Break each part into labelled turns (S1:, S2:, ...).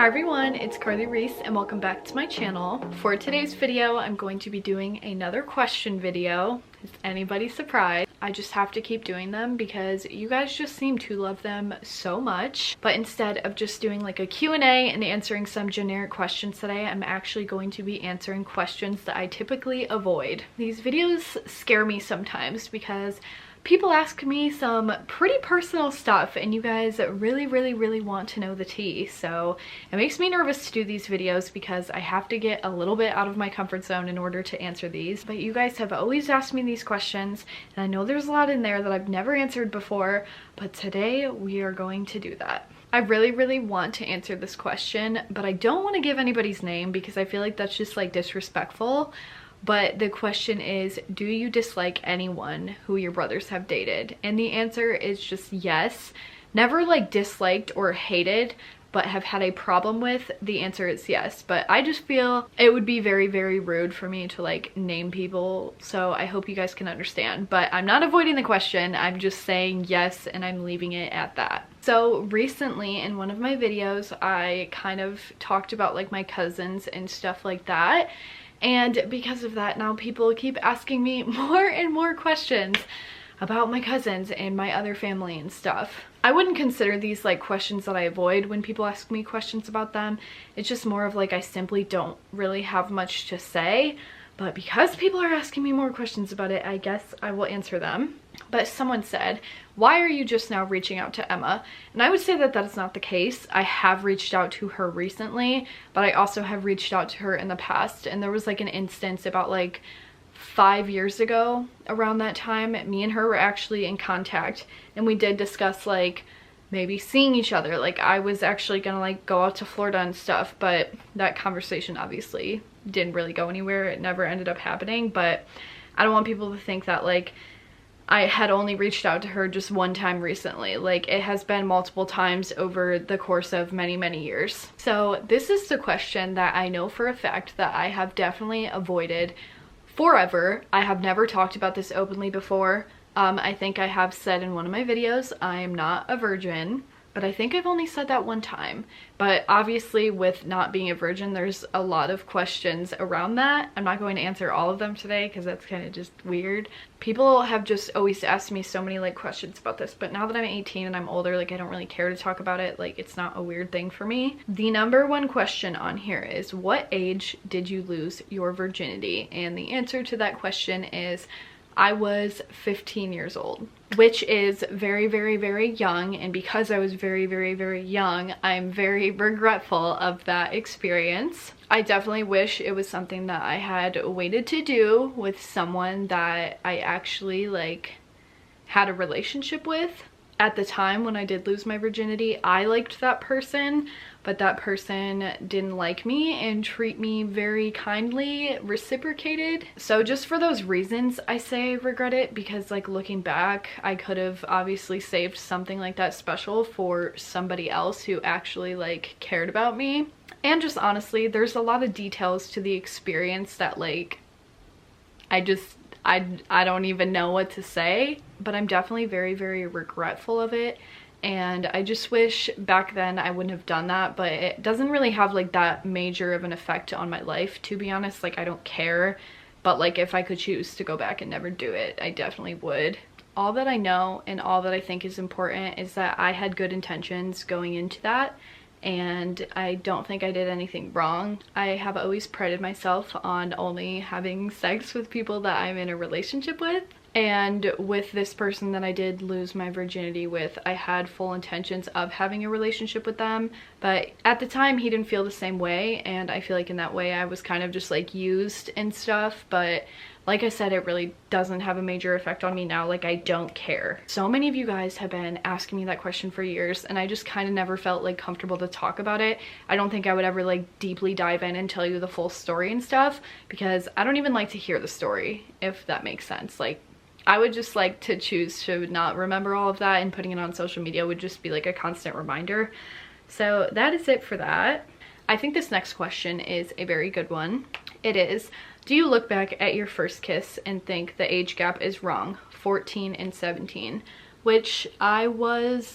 S1: everyone, it's Karli Reese and welcome back to my channel. For today's video, I'm going to be doing another question video. Is anybody surprised? I just have to keep doing them because you guys just seem to love them so much. But instead of just doing like a Q&A and answering some generic questions today, I'm actually going to be answering questions that I typically avoid. These videos scare me sometimes because people ask me some pretty personal stuff and you guys really want to know the tea. So it makes me nervous to do these videos because I have to get a little bit out of my comfort zone in order to answer these. But you guys have always asked me these questions and I know there's a lot in there that I've never answered before, but today we are going to do that. I really want to answer this question, but I don't want to give anybody's name because I feel like that's just like disrespectful. But the question is, do you dislike anyone who your brothers have dated? And the answer is just yes. Never like disliked or hated, but have had a problem with. The answer is yes. But I just feel it would be very rude for me to like name people. So I hope you guys can understand. But I'm not avoiding the question. I'm just saying yes and I'm leaving it at that. So recently in one of my videos, I kind of talked about like my cousins and stuff like that. And because of that, now people keep asking me more and more questions about my cousins and my other family and stuff. I wouldn't consider these like questions that I avoid when people ask me questions about them. It's just more of like I simply don't really have much to say. But because people are asking me more questions about it, I guess I will answer them. But someone said, why are you just now reaching out to Emma? And I would say that that is not the case. I have reached out to her recently, but I also have reached out to her in the past. And there was like an instance about like 5 years ago around that time. Me and her were actually in contact and we did discuss like maybe seeing each other. Like I was actually gonna like go out to Florida and stuff, but that conversation obviously didn't really go anywhere. It never ended up happening. But I don't want people to think that like I had only reached out to her just one time recently. Like it has been multiple times over the course of many years. So this is the question that I know for a fact that I have definitely avoided forever. I have never talked about this openly before. I think I have said in one of my videos I am not a virgin, but I think I've only said that one time. But obviously with not being a virgin, there's a lot of questions around that. I'm not going to answer all of them today because that's kind of just weird. People have just always asked me so many like questions about this, but now that I'm 18 and I'm older, like I don't really care to talk about it. Like it's not a weird thing for me. The number one question on here is, what age did you lose your virginity? And the answer to that question is, I was 15 years old, which is very young. And because I was very young, I'm very regretful of that experience. I definitely wish it was something that I had waited to do with someone that I actually like had a relationship with. At the time when I did lose my virginity, I liked that person, but that person didn't like me and treat me very kindly, reciprocated. So just for those reasons, I say I regret it, because like looking back, I could have obviously saved something like that special for somebody else who actually like cared about me. And just honestly, there's a lot of details to the experience that like, I don't even know what to say, but I'm definitely very regretful of it. And I just wish back then I wouldn't have done that, but it doesn't really have like that major of an effect on my life, to be honest. Like I don't care, but like if I could choose to go back and never do it, I definitely would. All that I know and all that I think is important is that I had good intentions going into that. And I don't think I did anything wrong. I have always prided myself on only having sex with people that I'm in a relationship with. And with this person that I did lose my virginity with, I had full intentions of having a relationship with them. But at the time, he didn't feel the same way. And I feel like in that way, I was kind of just like used and stuff. But like I said, it really doesn't have a major effect on me now. Like I don't care. So many of you guys have been asking me that question for years and I just kind of never felt like comfortable to talk about it. I don't think I would ever like deeply dive in and tell you the full story and stuff, because I don't even like to hear the story, if that makes sense. Like I would just like to choose to not remember all of that, and putting it on social media would just be like a constant reminder. So that is it for that. I think this next question is a very good one. It is, do you look back at your first kiss and think the age gap is wrong, 14 and 17? Which I was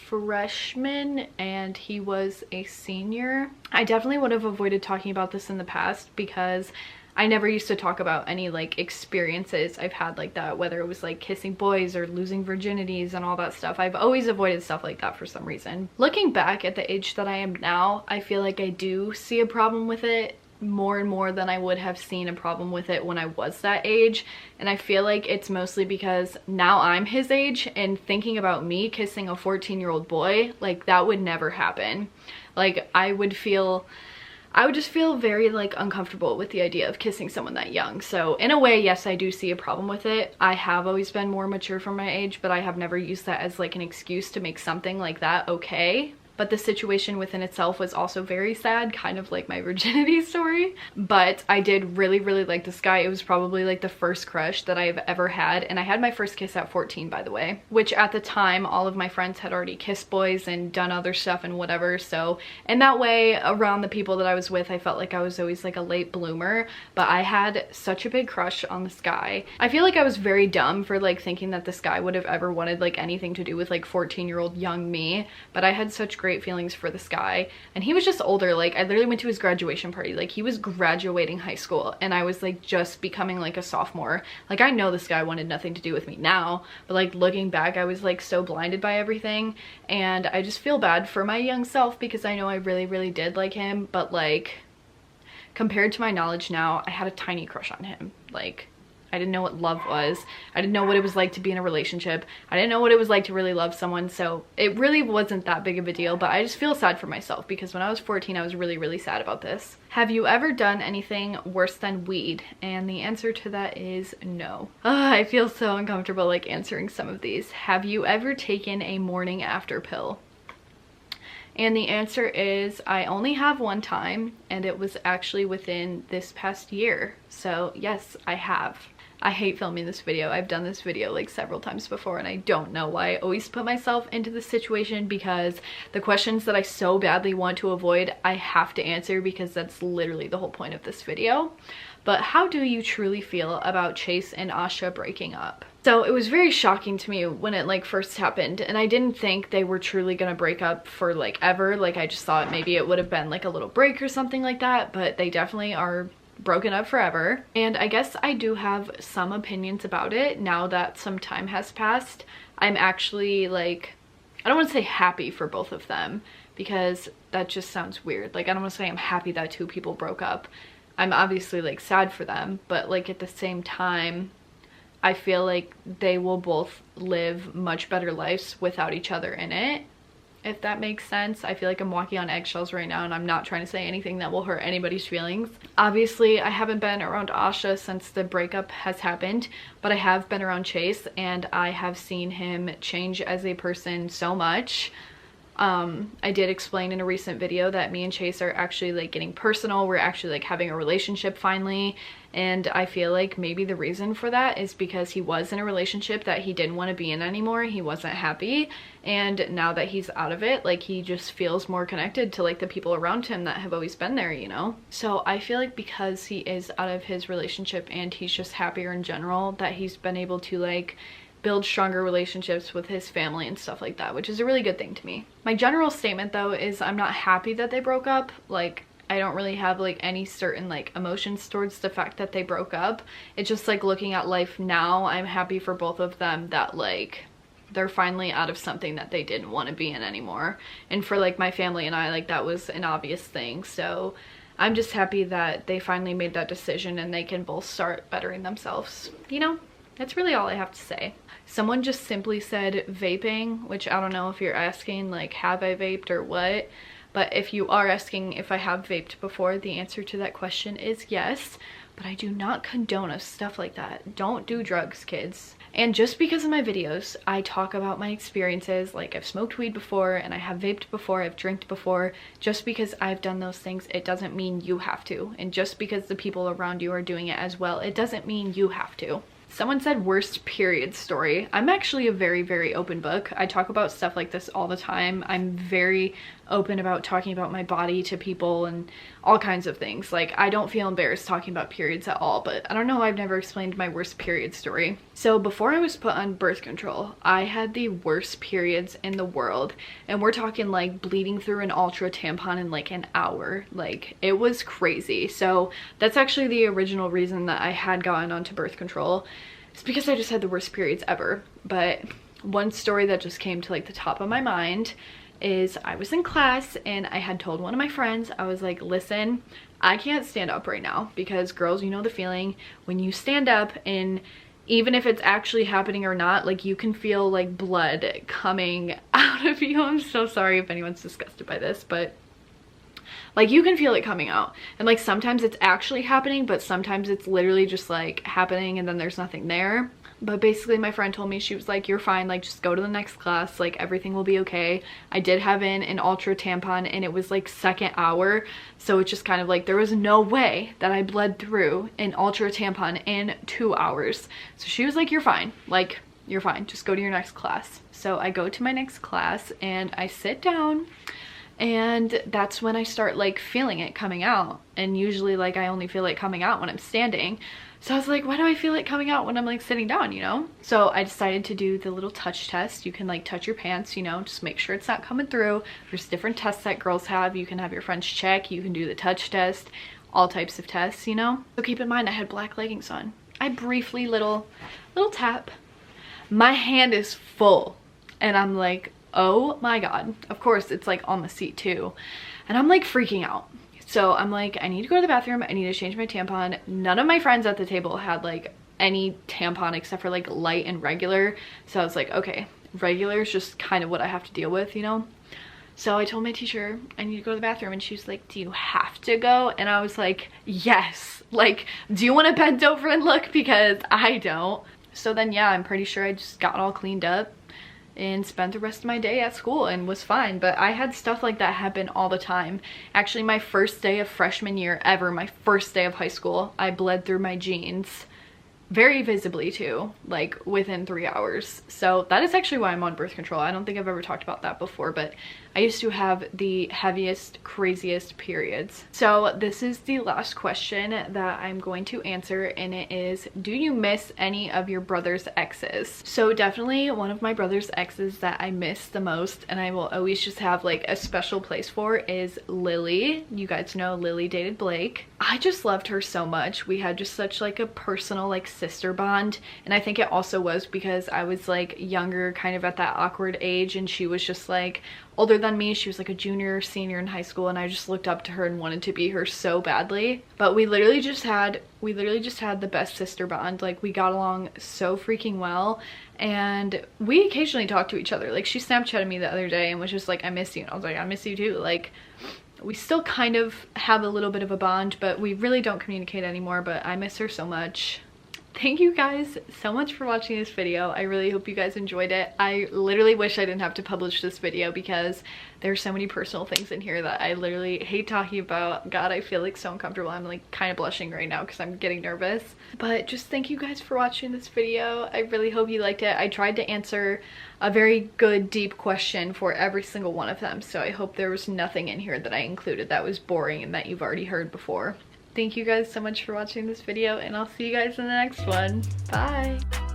S1: freshman and he was a senior. I definitely would have avoided talking about this in the past because I never used to talk about any like experiences I've had like that, whether it was like kissing boys or losing virginities and all that stuff. I've always avoided stuff like that for some reason. Looking back at the age that I am now, I feel like I do see a problem with it more and more than I would have seen a problem with it when I was that age. And I feel like it's mostly because now I'm his age, and thinking about me kissing a 14-year-old boy, like that would never happen. Like I would just feel very like uncomfortable with the idea of kissing someone that young. So in a way, yes, I do see a problem with it. I have always been more mature for my age, but I have never used that as like an excuse to make something like that okay. But the situation within itself was also very sad, kind of like my virginity story. But I did really, really like this guy. It was probably like the first crush that I've ever had. And I had my first kiss at 14, by the way, which at the time, all of my friends had already kissed boys and done other stuff and whatever. So in that way, around the people that I was with, I felt like I was always like a late bloomer. But I had such a big crush on this guy. I feel like I was very dumb for like thinking that this guy would have ever wanted like anything to do with like 14-year-old young me. But I had such great feelings for this guy, and he was just older. Like I literally went to his graduation party. Like he was graduating high school and I was like just becoming like a sophomore. Like I know this guy wanted nothing to do with me now, but like looking back, I was like so blinded by everything, and I just feel bad for my young self because I know I really, really did like him, but like compared to my knowledge now, I had a tiny crush on him. Like I didn't know what love was. I didn't know what it was like to be in a relationship. I didn't know what it was like to really love someone. So it really wasn't that big of a deal, but I just feel sad for myself because when I was 14, I was really, really sad about this. Have you ever done anything worse than weed? And the answer to that is no. I feel so uncomfortable like answering some of these. Have you ever taken a morning after pill? And the answer is I only have one time, and it was actually within this past year. So yes, I have. I hate filming this video. I've done this video like several times before, and I don't know why I always put myself into this situation, because the questions that I so badly want to avoid, I have to answer because that's literally the whole point of this video. But how do you truly feel about Chase and Asha breaking up? So it was very shocking to me when it like first happened, and I didn't think they were truly gonna break up for like ever. Like I just thought maybe it would have been like a little break or something like that, but they definitely are broken up forever. And I guess I do have some opinions about it now that some time has passed. I'm actually like, I don't want to say happy for both of them because that just sounds weird. Like I don't want to say I'm happy that two people broke up. I'm obviously like sad for them, but like at the same time, I feel like they will both live much better lives without each other in it, if that makes sense. I feel like I'm walking on eggshells right now, and I'm not trying to say anything that will hurt anybody's feelings. Obviously, I haven't been around Asha since the breakup has happened, but I have been around Chase, and I have seen him change as a person so much. I did explain in a recent video that me and Chase are actually like getting personal. We're actually like having a relationship finally. And I feel like maybe the reason for that is because he was in a relationship that he didn't want to be in anymore. He wasn't happy. And now that he's out of it, like he just feels more connected to like the people around him that have always been there, you know? So I feel like because he is out of his relationship and he's just happier in general, that he's been able to like build stronger relationships with his family and stuff like that, which is a really good thing to me. My general statement though is I'm not happy that they broke up. Like I don't really have like any certain like emotions towards the fact that they broke up. It's just like looking at life now, I'm happy for both of them that like they're finally out of something that they didn't want to be in anymore. And for like my family and I, like that was an obvious thing. So I'm just happy that they finally made that decision and they can both start bettering themselves. You know, that's really all I have to say. Someone just simply said vaping, which I don't know if you're asking like have I vaped or what, but if you are asking if I have vaped before, the answer to that question is yes, but I do not condone stuff like that. Don't do drugs, kids. And just because of my videos, I talk about my experiences, like I've smoked weed before and I have vaped before, I've drank before. Just because I've done those things, it doesn't mean you have to. And just because the people around you are doing it as well, it doesn't mean you have to. Someone said worst period story. I'm actually a very, very open book. I talk about stuff like this all the time. I'm very, open about talking about my body to people and all kinds of things. Like, I don't feel embarrassed talking about periods at all, but I don't know, I've never explained my worst period story. So before I was put on birth control, I had the worst periods in the world, and we're talking like bleeding through an Ultra tampon in like an hour. Like, it was crazy. So that's actually the original reason that I had gotten onto birth control. It's because I just had the worst periods ever. But one story that just came to like the top of my mind is I was in class and I had told one of my friends, I was like, listen, I can't stand up right now, because girls, you know the feeling when you stand up, and even if it's actually happening or not, like, you can feel like blood coming out of you. I'm so sorry if anyone's disgusted by this, but like, you can feel it coming out, and like sometimes it's actually happening, but sometimes it's literally just like happening and then there's nothing there. But basically my friend told me, she was like, you're fine, like just go to the next class, like everything will be okay. I did have in an Ultra tampon and it was like second hour, so it's just kind of like there was no way that I bled through an Ultra tampon in 2 hours. So she was like, you're fine, like you're fine, just go to your next class. So I go to my next class and I sit down, and that's when I start like feeling it coming out. And usually like I only feel it coming out when I'm standing. So I was like, why do I feel it coming out when I'm like sitting down, you know? So I decided to do the little touch test. You can like touch your pants, you know, just make sure it's not coming through. There's different tests that girls have. You can have your friends check, you can do the touch test, all types of tests, you know? So keep in mind, I had black leggings on. I briefly little tap. My hand is full and I'm like, oh my God. Of course it's like on the seat too. And I'm like freaking out. So I'm like, I need to go to the bathroom. I need to change my tampon. None of my friends at the table had like any tampon except for like light and regular. So I was like, okay, regular is just kind of what I have to deal with, you know? So I told my teacher I need to go to the bathroom, and she was like, do you have to go? And I was like, yes. Like, do you want to bend over and look? Because I don't. So then, yeah, I'm pretty sure I just got all cleaned up and spent the rest of my day at school and was fine. But I had stuff like that happen all the time. Actually, my first day of freshman year ever, my first day of high school, I bled through my jeans very visibly too, like within 3 hours. So that is actually why I'm on birth control. I don't think I've ever talked about that before, but I used to have the heaviest, craziest periods. So this is the last question that I'm going to answer, and it is, do you miss any of your brother's exes? So definitely one of my brother's exes that I miss the most, and I will always just have like a special place for, is Lily. You guys know Lily dated Blake. I just loved her so much. We had just such like a personal like sister bond, and I think it also was because I was like younger, kind of at that awkward age, and she was just like older than me. She was like a junior or senior in high school, and I just looked up to her and wanted to be her so badly. But we literally just had the best sister bond. Like, we got along so freaking well, and we occasionally talk to each other. Like, she Snapchatted me the other day and was just like, I miss you, and I was like, I miss you too. Like, we still kind of have a little bit of a bond, but we really don't communicate anymore. But I miss her so much. Thank you guys so much for watching this video. I really hope you guys enjoyed it. I literally wish I didn't have to publish this video because there's so many personal things in here that I literally hate talking about. God, I feel like so uncomfortable. I'm like kind of blushing right now because I'm getting nervous. But just thank you guys for watching this video. I really hope you liked it. I tried to answer a very good, deep question for every single one of them. So I hope there was nothing in here that I included that was boring and that you've already heard before. Thank you guys so much for watching this video, and I'll see you guys in the next one. Bye!